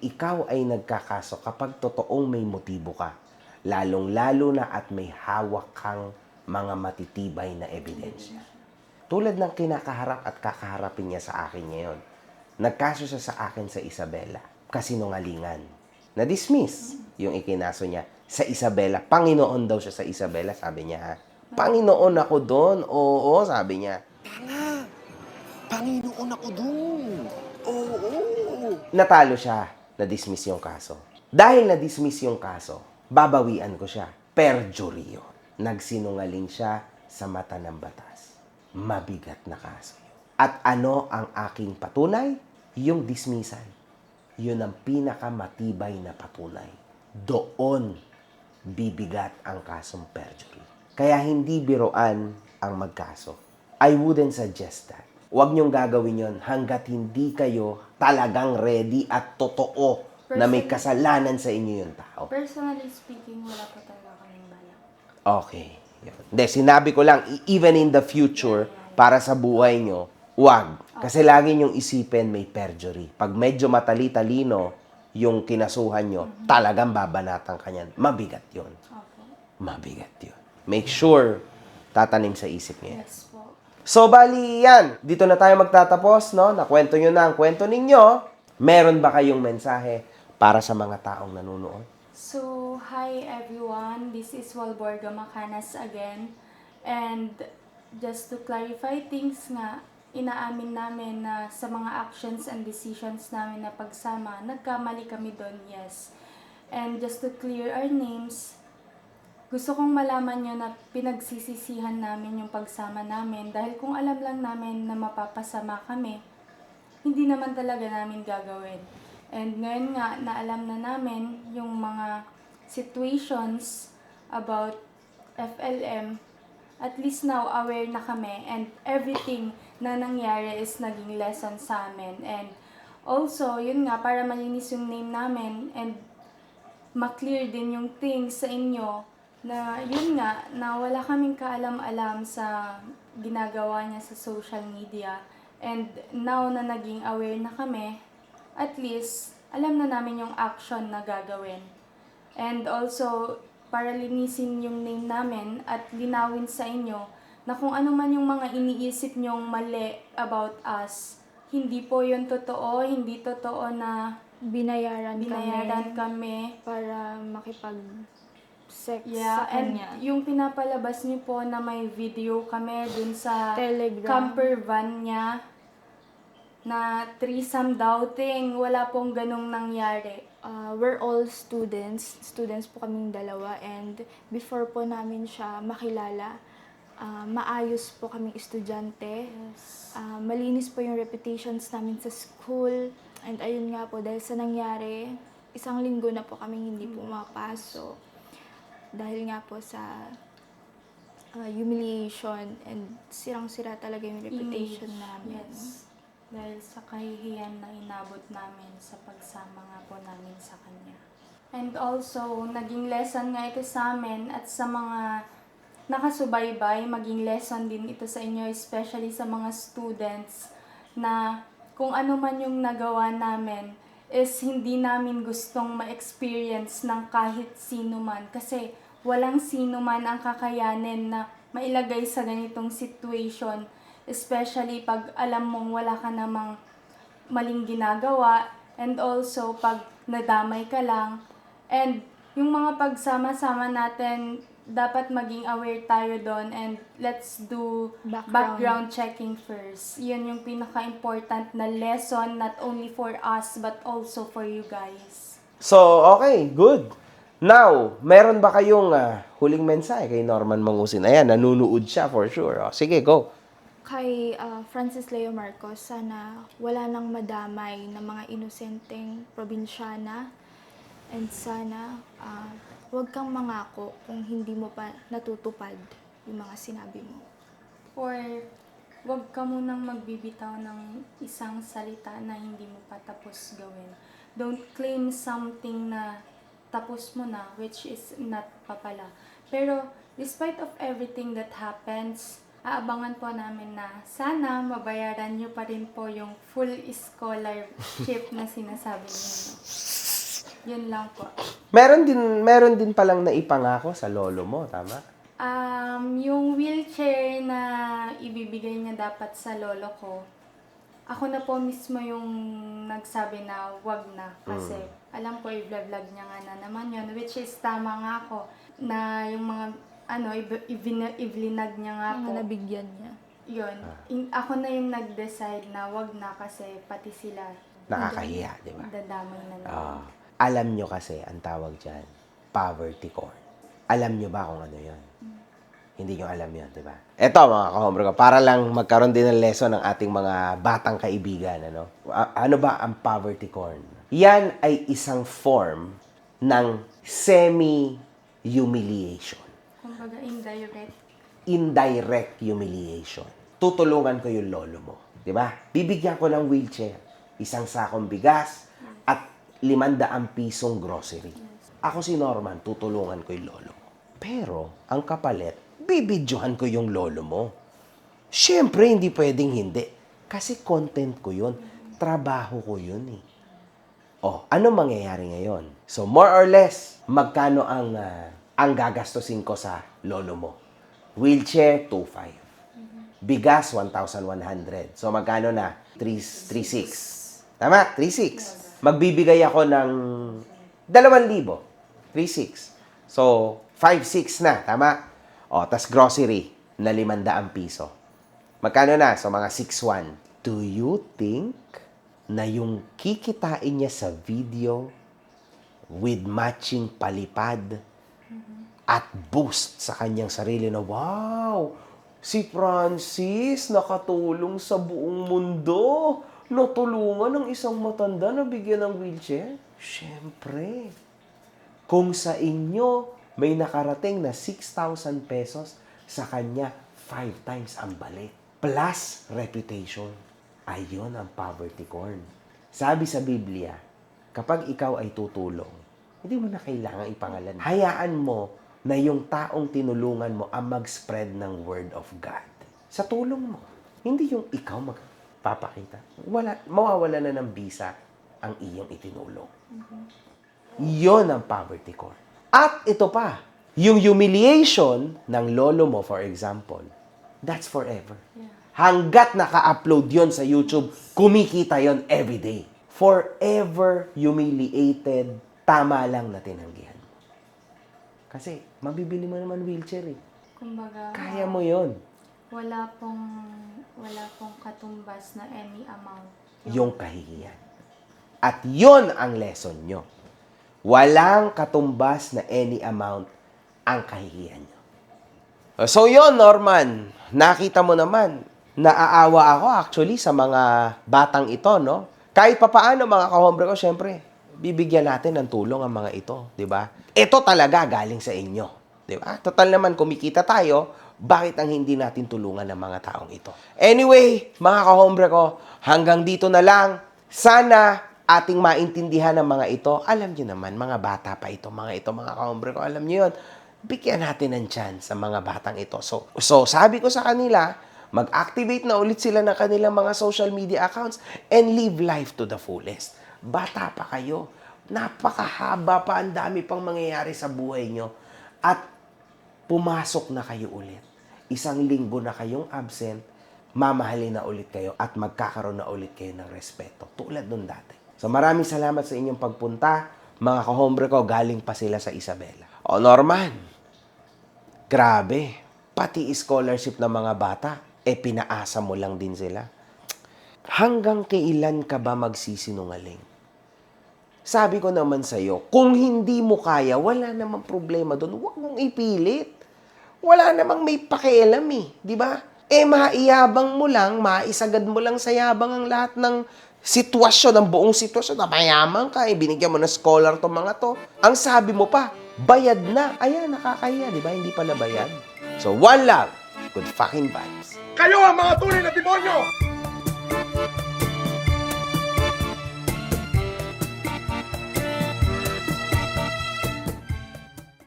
ikaw ay nagkakaso kapag totoong may motibo ka. Lalong-lalo na at may hawak kang mga matitibay na ebidensya. Tulad ng kinakaharap at kakaharapin niya sa akin ngayon. Nagkaso siya sa akin sa Isabela. Kasinungalingan. Na-dismiss yung ikinaso niya sa Isabela. Panginoon daw siya sa Isabela, sabi niya ha. Panginoon ako doon. Oo, sabi niya. Panginoon ako dun. Oo. Natalo siya. Na-dismiss yung kaso. Dahil na-dismiss yung kaso, babawian ko siya. Perjury yun. Nagsinungaling siya sa mata ng batas. Mabigat na kaso. At ano ang aking patunay? Yung dismissal. Yun ang pinakamatibay na patunay. Doon bibigat ang kasong perjury. Kaya hindi biroan ang magkaso. I wouldn't suggest that. Huwag niyong gagawin yon hanggat hindi kayo talagang ready at totoo na may kasalanan sa inyo yung tao. Personally speaking, wala pa talaga kaming balak. Okay. Yun. Hindi, sinabi ko lang, even in the future, para sa buhay nyo, wag. Kasi lagi nyong isipin may perjury. Pag medyo matali-talino yung kinasuhan nyo, talagang babanatan ka niyan. Mabigat yun. Opo. Mabigat yun. Make sure tatanim sa isip niya. Yes po. So, bali yan. Dito na tayo magtatapos, no? Nakwento nyo na ang kwento ninyo. Meron ba kayong mensahe para sa mga taong nanonood? So, hi everyone. This is Walborga Macanas again. And just to clarify things nga, inaamin namin na sa mga actions and decisions namin na pagsama, nagkamali kami doon, yes. And just to clear our names, gusto kong malaman nyo na pinagsisisihan namin yung pagsama namin dahil kung alam lang namin na mapapasama kami, hindi naman talaga namin gagawin. And ngayon nga, na alam na namin yung mga situations about FLM, at least now aware na kami and everything na nangyari is naging lesson sa amin. And also, yun nga, para malinis yung name namin and ma-clear din yung things sa inyo na yun nga, na wala kaming kaalam-alam sa ginagawa niya sa social media. And now na naging aware na kami, at least alam na namin yung action na gagawin. And also, para linisin yung name namin at linawin sa inyo na kung ano man yung mga iniisip nyong mali about us, hindi po yun totoo, hindi totoo na Binayaran kami. para makipag-sex Yeah, sa and kanya. yung pinapalabas niyo po na may video kami dun sa Telegram. camper van niya na threesome doubting, wala pong ganong nangyari. We're all students. Students po kaming dalawa. And before po namin siya makilala, maayos po kaming estudyante. Yes. Malinis po yung reputations namin sa school. And ayun nga po, dahil sa nangyari, 1 linggo na po kaming hindi pumapasok. Dahil nga po sa humiliation and sirang-sira talaga yung reputation namin. Yes. Dahil sa kahihiyan na inabot namin sa pagsama nga po namin sa kanya. And also, naging lesson nga ito sa amin at sa mga nakasubaybay, maging lesson din ito sa inyo, especially sa mga students, na kung ano man yung nagawa namin is hindi namin gustong ma-experience ng kahit sino man. Kasi walang sino man ang kakayanin na mailagay sa ganitong situation. Especially pag alam mong wala ka namang maling ginagawa, and also pag nadamay ka lang. And yung mga pagsama-sama natin, dapat maging aware tayo doon and let's do background checking first. Yun yung pinaka-important na lesson, not only for us but also for you guys. So, okay, good. Now, meron ba kayong huling mensahe kay Norman Mangusin? Ayan, nanunood siya for sure. O, sige, go. Kay Francis Leo Marcos, sana wala nang madamay na mga inosenteng probinsyana. And sana huwag kang mangako kung hindi mo pa natutupad yung mga sinabi mo. Or wag ka munang magbibitaw ng isang salita na hindi mo pa tapos gawin. Don't claim something na tapos mo na, which is not pa pala. Pero despite of everything that happens, aabangan po namin na sana mabayaran nyo pa rin po yung full scholarship na sinasabi ninyo. Yun lang po. Meron din palang naipangako sa lolo mo, tama? Yung wheelchair na ibibigay niya dapat sa lolo ko, ako na po mismo yung nagsabi na wag na. Kasi alam ko i-vlog niya nga na naman yun. Which is tama nga ako na yung mga i-vlinag niya nga po. Mga nabigyan niya. Yun. Ako na yung nag-decide na wag na kasi pati sila Nakakahiya, di ba? dadamay na naman. Alam nyo kasi, ang tawag dyan, poverty corn. Alam nyo ba kung ano yun? Hindi nyo alam yun, di ba? Eto mga kahombre ko, para lang magkaroon din ng lesson ng ating mga batang kaibigan. Ano ba ang poverty corn? Yan ay isang form ng semi-humiliation. Kumbaga indirect. Indirect humiliation. Tutulungan ko yung lolo mo. Di ba? Bibigyan ko ng wheelchair, isang sakong bigas, at 500 pisong grocery. Ako si Norman, tutulungan ko yung lolo mo. Pero, ang kapalit, bibidyohan ko yung lolo mo. Siyempre, hindi pwedeng hindi. Kasi content ko yun. Trabaho ko yun eh. Oh, ano mangyayari ngayon? So, more or less, magkano ang gagastusin ko sa lolo mo? Wheelchair, 2,500. Bigas, 1,100. So, magkano na? 3,600. Tama? 3,600. Magbibigay ako ng 2,000. 3,600. So, 5,600 na. Tama? O, tas grocery na 500 piso. Magkano na? So, mga 6,100. Do you think na yung kikitain niya sa video with matching palipad at boost sa kanyang sarili na, wow, si Francis nakatulong sa buong mundo. Natulungan ng isang matanda na bigyan ng wheelchair? Siyempre. Kung sa inyo may nakarating na 6,000 pesos, sa kanya 5 times ang balik. Plus reputation. Ayun ang poverty corn. Sabi sa Biblia, kapag ikaw ay tutulong, hindi mo na kailangan ipangalan. Hayaan mo na yung taong tinulungan mo ang mag-spread ng word of God. Sa tulong mo. Hindi yung ikaw magpapakita. Mawawala na ng bisa ang iyong itinulong. Yon ang poverty corn. At ito pa, yung humiliation ng lolo mo, for example, that's forever. Hanggat naka-upload yon sa YouTube, kumikita yon everyday. Forever humiliated, tama lang na tinanggihan mo. Kasi, mabibili mo naman wheelchair eh. Kumbaga, Kaya mo yon. wala pong katumbas na any amount. Yung kahihiyan. At yon ang lesson nyo. Walang katumbas na any amount ang kahihiyan nyo. So yon, Norman, nakita mo naman, naaawa ako actually sa mga batang ito, no? Kahit papaano mga kahombre ko, syempre, bibigyan natin ng tulong ang mga ito, di ba? Ito talaga galing sa inyo, di ba? Total naman, kumikita tayo, bakit ang hindi natin tulungan ng mga taong ito? Anyway, mga kahombre ko, hanggang dito na lang. Sana ating maintindihan ng mga ito. Alam nyo naman, mga bata pa ito, mga kahombre ko, alam nyo yun. Bigyan natin ng chance sa mga batang ito. So sabi ko sa kanila, mag-activate na ulit sila ng kanilang mga social media accounts and live life to the fullest. Bata pa kayo. Napakahaba pa, ang dami pang mangyayari sa buhay nyo. At pumasok na kayo ulit. 1 linggo na kayong absent, mamahalin na ulit kayo at magkakaroon na ulit kayo ng respeto. Tulad nung dati. So maraming salamat sa inyong pagpunta. Mga kahombre ko, galing pa sila sa Isabela. O Norman, grabe. Pati scholarship ng mga bata, pinaasa mo lang din sila. Hanggang kailan ka ba magsisinungaling? Sabi ko naman sa'yo, kung hindi mo kaya, wala namang problema doon. Huwag mong ipilit. Wala namang may pakialam eh. Di ba? Maiyabang mo lang, maisagad mo lang sa yabang ang lahat ng sitwasyon, ang buong sitwasyon. Mayaman ka, binigyan mo ng scholar tong mga to. Ang sabi mo pa, bayad na. Ayan, nakakahiya, di ba? Hindi pala bayad. So, one love. Good fucking vibes. Kayo ang mga tunay na demonyo!